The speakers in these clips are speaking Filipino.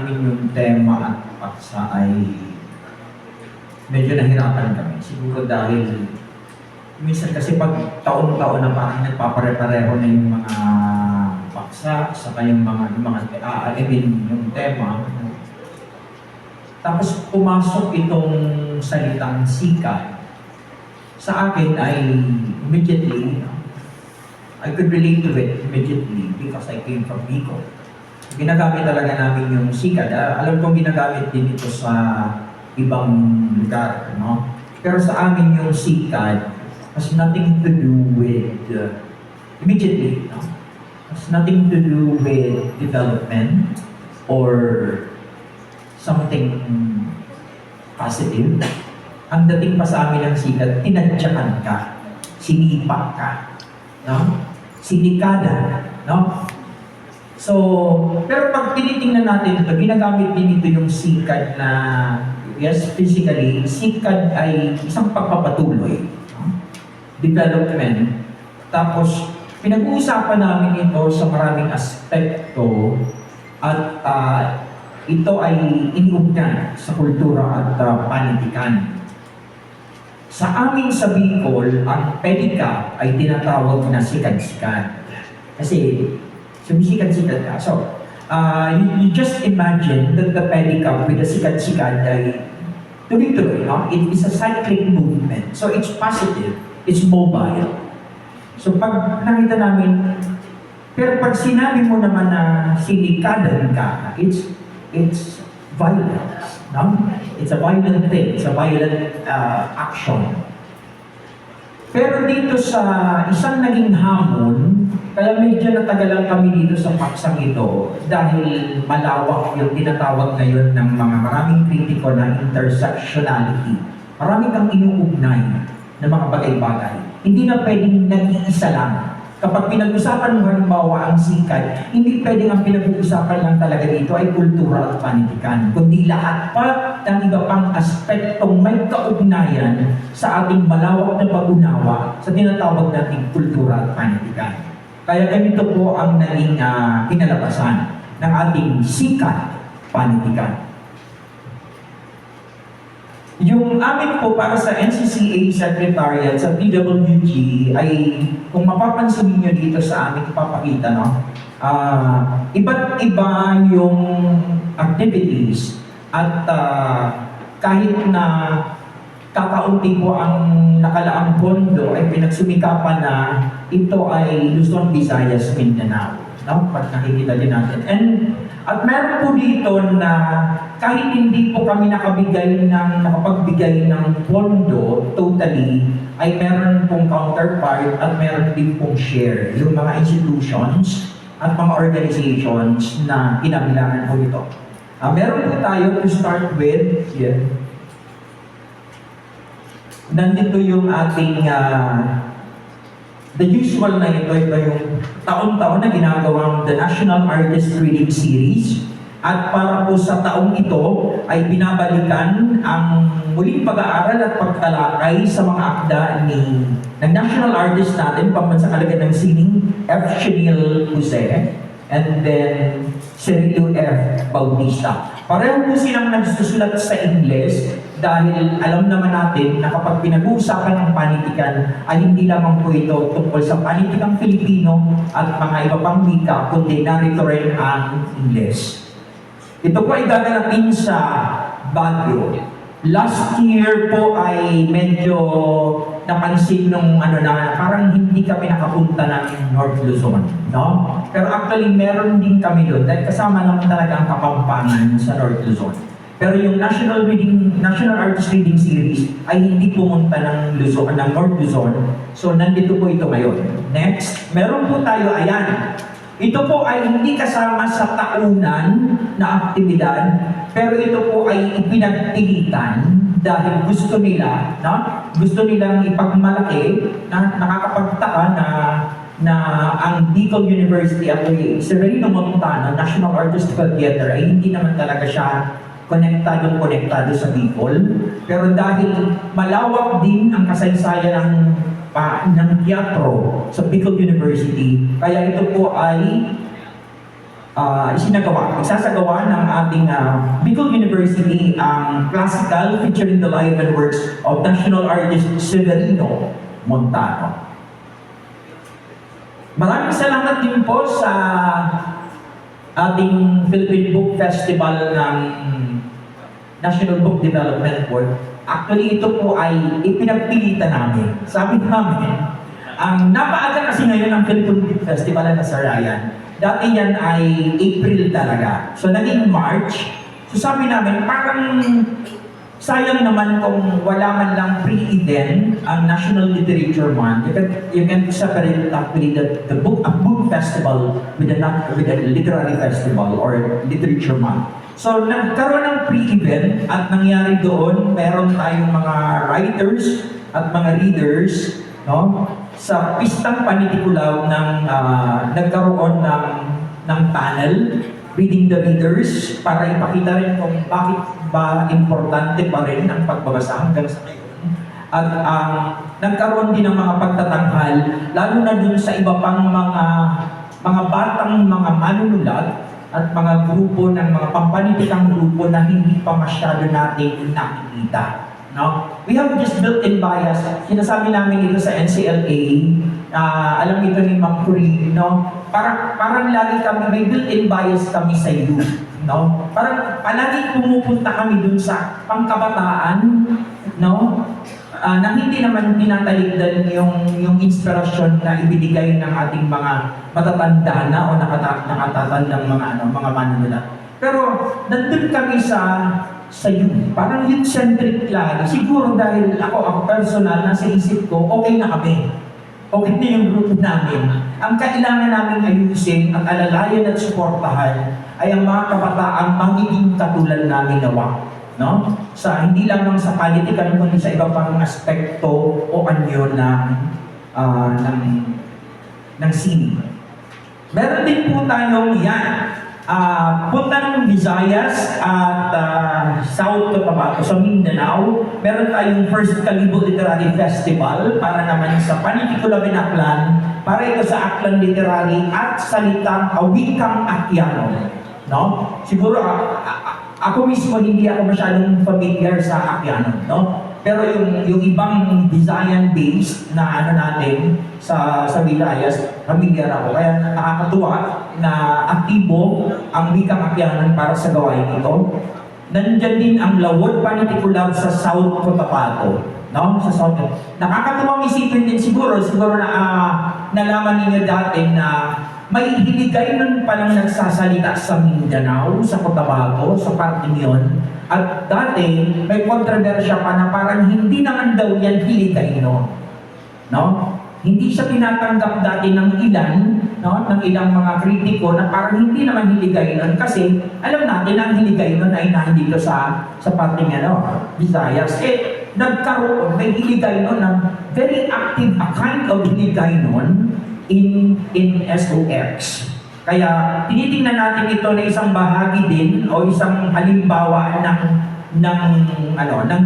namin yung tema at paksa ay medyo nahirapan kami. Siguro dahil minsan kasi pag taon-taon na parang nagpapare-pareho na yung mga paksa sa kanyang yung tema. Tapos pumasok itong salitang sikat. Sa akin ay immediately, I could relate to it immediately because I came from Bicol. Ginagamit talaga namin yung sikat. Alam kong ginagamit din ito sa ibang lugar, no? Pero sa amin yung sikat has nothing to do with immediately, no? Has nothing to do with development or something positive. Ang dating pa sa amin ng sikat, tinadyakan ka, sinipak ka, no? Sinikada, no? So, pero pag tinitingnan natin ito, ginagamit din ito yung sikat na, yes, physically, sikat ay isang pagpapatuloy, no? Development. Tapos, pinag-uusapan namin ito sa maraming aspekto at ito ay iniugnan sa kultura at panitikan. Sa amin sa Bicol, ang pedicab ay tinatawag na sikat-sikat. Kasi sumisikat-sikat ka. So, you just imagine that the pedicab with the sikat-sikat ay tuloy-tuloy, no? It is a cycling movement. So, it's positive. It's mobile. So, pag nakita namin, pero pag sinabi mo naman na sinikadan ka, it's violence, no? It's a violent thing. It's a violent action. Pero dito sa isang naging hamon, kaya medyo natagalan kami dito sa paksang ito dahil malawak yung tinatawag ngayon ng mga maraming kritiko na intersectionality. Marami kang inuugnay na mga bagay-bagay. Hindi na pwedeng nag-iisa lang. Kapag pinag-usapan mo halimbawa ang sikat, hindi pwedeng ang pinag-uusapan lang talaga dito ay kultura at panitikan, kundi lahat pa ng iba pang aspektong may kaugnayan sa ating malawak na pag-unawa sa tinatawag nating kultura at panitikan. Kaya ganito po ang naging kinalabasan ng ating sikat panitikan. Yung amin po para sa NCCA Secretariat sa PWG ay, kung mapapansin niyo dito sa amin, ipapakita, no? Iba't iba yung activities at kahit na kakaunti po ang nakalaang pondo ay pinagsumikapan na ito ay Luzon, Visayas, Mindanao. No? Pag nakikita din natin. At meron po dito na kahit hindi po kami nakapagbigay ng pondo totally, ay meron pong counterpart at meron din pong share. Yung mga institutions at mga organizations na kinabilangan po ito. Meron po tayo to start with, nandito yung ating the usual na ito yung taon-taon na ginagawang the National Artist Reading Series. At para po sa taong ito ay binabalikan ang muling pag-aaral at pagtalakay sa mga akda ng national artist natin, pambansang ng sining F. Chenil Jose and then Cirilo F. Bautista. Pareho po silang nagsusulat sa Ingles dahil alam naman natin na kapag pinag-uusapan ng panitikan ay hindi lamang po ito tungkol sa panitikang Filipino at mga iba pang wika, kundi narito rin ang Ingles. Ito po ay gaganapin sa Baguio. Last year po ay medyo napansin nung na parang hindi kami nakapunta ng North Luzon, no? Pero actually meron din kami doon dahil kasama naman talaga ang Kapampangan sa North Luzon. Pero yung National Artist Reading Series ay hindi pumunta ng North Luzon. So nandito po ito ngayon. Next, meron po tayo, ayan. Ito po ay hindi kasama sa taunan na aktibidad, pero ito po ay ipinagpilitan dahil gusto nila, no? Gusto nilang ipagmalaki na nakakapagtaka na ang Bicol University at Severino Montano National Artistical Theater ay hindi naman talaga siya konektado sa Bicol. Pero dahil malawak din ang kasaysayan ng teatro sa Bicol University, kaya ito po ay Isasagawa ng ating Bicol University ang classical featuring the life and works of national artist Severino Montano. Maraming salamat din po sa ating Philippine Book Festival ng National Book Development Board. Actually, ito po ay ipinagpilitan namin. Sabi namin, ang napaaga kasi ngayon ang Philippine Book Festival na sa Ryan. Dati yan ay April talaga. So, naging March. So, sabi namin, parang sayang naman kung wala man lang pre-event ang National Literature Month. You can separate actually the book festival with the literary festival or literature month. So, nagkaroon ng pre-event at nangyari doon, meron tayong mga writers at mga readers, no? Sa Pistang Panitikulaw nagkaroon ng panel, reading the readers, para ipakita rin kung bakit ba importante pa rin ang pagbabasa hanggang sa ngayon. At nagkaroon din ng mga pagtatanghal, lalo na dun sa iba pang mga batang mga manunulat at mga grupo ng mga pampanitikang grupo na hindi pa masyado natin nakikita. No? We have this built-in bias. Sinasabi namin ito sa NCLA, alam ito ni Ma'am Curie, no? Parang lagi kami, may built-in bias kami sa youth. No? Parang palagi pumupunta kami dun sa pangkabataan, no? Na hindi naman tinatalikdan yung inspirasyon na ibinigay ng ating mga matatanda na o nakatatandang mga manunulat. Pero nandun kami sa youth. Parang youth-centric lagi. Siguro dahil ako personal, nasa isip ko, okay na kami. Okay na yung grupo namin. Ang kailangan namin ayusin at alalayan at suportahan ay ang mga kabataang magiging katulad namin nawa. No? Hindi lamang sa politikan, kundi sa iba pang aspekto o anyo ng scene. Meron din po tayong yan. Punta ng Visayas at South Cotabato sa Mindanao, meron tayong First Kalibo Literary Festival para naman sa Panitikulaw Aklan, para ito sa Aklan Literary at Salitang Awikang Akyano. No? Siguro ako mismo hindi ako masyadong familiar sa Akyano, no? Pero yung ibang Visayan-based na natin sa Visayas, familiar ako. Kaya nakakatuwa na aktibo ang wikang Akyanan para sa gawain ito. Nandyan din ang Lawod Panitikulaw sa South Cotabato. No? Sa South. Nakakatuwang isipin din siguro na nalaman ninyo dati na may hiligay nun palang nagsasalita sa Mindanao, sa Cotabato, sa parting yun. At dati, may kontrobersya pa na parang hindi naman daw yan hiligay nun. No? Hindi siya tinatanggap dati ng ilan, no? Ng ilang mga kritiko na parang hindi naman hiligay nun kasi alam natin na ang hiligay nun ay nandito sa parting Visayas. Nagkaroon, may hiligay nun na very active, a kind of hiligay nun in SOX. Kaya tinitingnan natin ito na isang bahagi din o isang halimbawa ng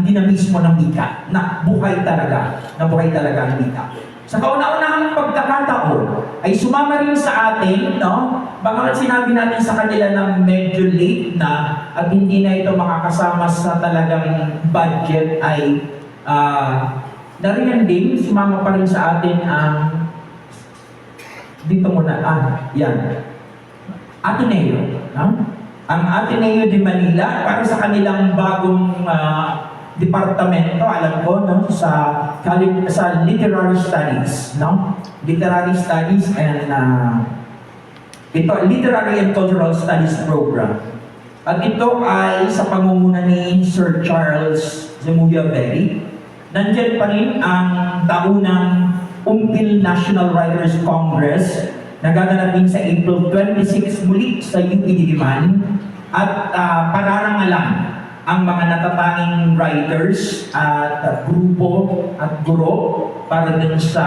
dinamismo ng wika na buhay talaga ang wika. Sa kauna-unahang pagkakataon ay sumama rin sa atin, no? Baka sinabi natin sa kanila na medyo late na at hindi na ito makakasama sa talagang budget ay nariyan din, sumama pa rin sa atin ang dito muna, yan. Ateneo. Ang Ateneo de Manila, para sa kanilang bagong departamento, alam ko, no? sa Literary Studies. No? Literary Studies and ito, Literary and Cultural Studies Program. At ito ay sa pangunguna ni Sir Charles Zemudia Berry. Nandyan pa rin ang taunang Umpil National Writers Congress na gaganap din sa April 26 muli sa UP Diliman at pararangalan ang mga natatanging writers at grupo at guro para din sa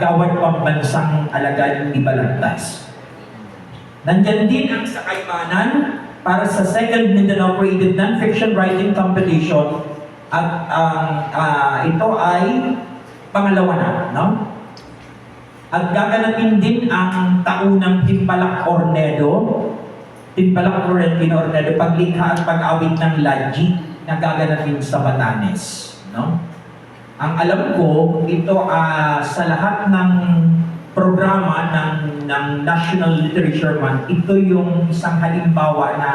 Gawad Pambansang Alagad ni Balagtas. Nandyan din ang sa Kaymanan para sa Second Mindanao Creative Non-Fiction Writing Competition at ito ay pangalawa na, no? At gaganapin din ang taunang Timpalak Ornedo Timpalak Florentino Ornedo, paglikha at pag-awit ng Laji na gaganapin sa Batanes. No? Ang alam ko, ito sa lahat ng programa ng National Literature Month, ito yung isang halimbawa na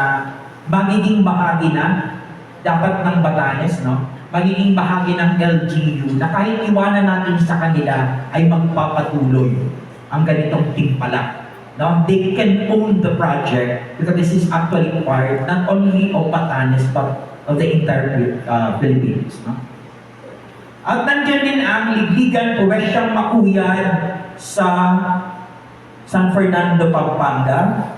magiging bahagi na dapat ng Batanes, no? Magiging bahagi ng LGU na kahit iwanan natin sa kanila ay magpapatuloy ang ganitong timpalak. No? They can own the project because this is actually part not only of Batanes but of the entire Philippines. No? At nandiyan din ang Ligligan Puwesyang Makuyan sa San Fernando, Pampanga.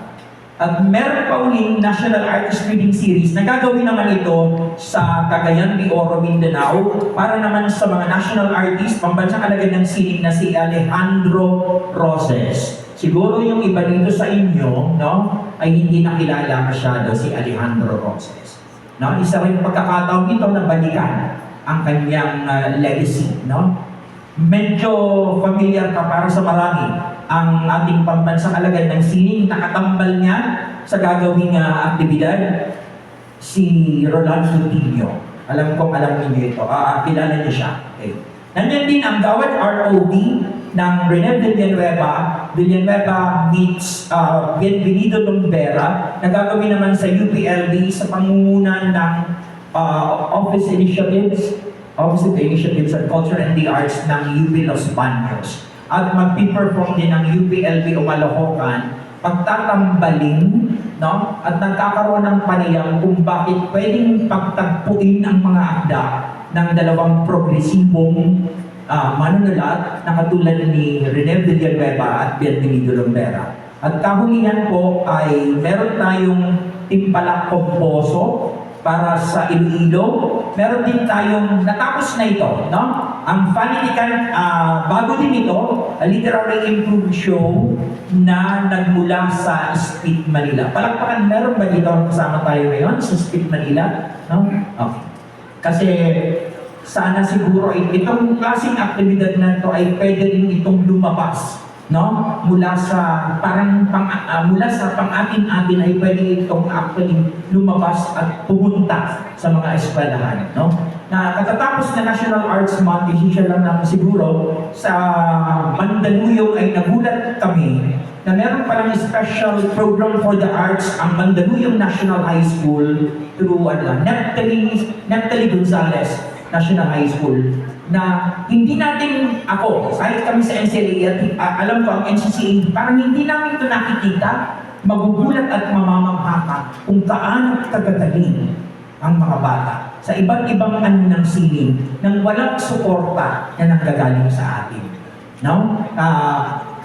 At meron pa uling National Artist Reading Series na gagawin naman ito sa Cagayan de Oro, Mindanao para naman sa mga national artist, pambansang alagad ng sining na si Alejandro Roses. Siguro yung iba dito sa inyo, no, ay hindi nakilala masyado si Alejandro Roses. No? Isa rin pagkakataon ito na balikan ang kanyang legacy. No? Medyo familiar ka para sa marami ang ating pambansang alagad ng sining, nakatambal niya sa gagawing aktibidad, si Rolando Tilio. Alam niyo ito. Kilala niyo siya. Okay. Nandiyan din ang Gawad ROV ng Rene Villanueva meets Bienvenido Lumbera na gagawin naman sa UPLB sa pangunguna ng Office of Initiatives and Culture and the Arts ng UP Los Baños. At magpiperform din ng UPLB o Malococan, pagtatambaling, no? At nagkakaroon ng panayam kung bakit pwedeng pagtagpuin ang mga akda ng dalawang progresibong manunulat na katulad ni Rene Villanueva at Bienvenido Lumbera. At kahulihan po ay meron tayong timpalak komposo para sa Iloilo. Meron din tayong natapos na ito, no? Ang Panitikan, bago din ito, a literary improve show na nagmula sa Speed Manila. Palakpakan, meron ba dito kasama tayo ngayon sa Speed Manila? No? Okay. Kasi sana siguro itong klaseng aktibidad na ito ay pwede rin itong lumabas, no? Mula sa pang-atin-atin ay pwede itong actually lumabas at pumunta sa mga eskwelahan, no? Na katatapos na National Arts Month, isisya lang naman siguro, sa Mandaluyong ay nagulat kami na meron palang special program for the arts ang Mandaluyong National High School through Neptali Gonzales National High School, na hindi natin kahit kami sa NCLA at alam ko ang NCCA, parang hindi namin ito nakikita, magugulat at mamamangha kung kaano kagagaling ang mga bata sa iba't ibang ano ng sining nang walang suporta na nanggagaling sa atin. No?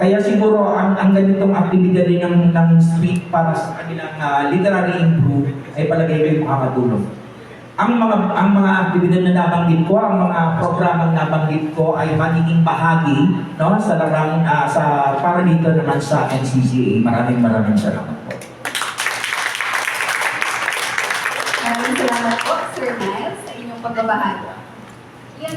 Kaya siguro ang ganitong aktibidad din ng street para sa kanilang literary improve ay palagay ko yung makakatulong. Ang mga aktibidad na nabanggit ko, ang mga programang nabanggit ko ay magiging bahagi, no, sa para dito naman sa NCCA. Maraming salamat po. Maraming salamat po, Sir Miles, sa inyong pagbabahagi.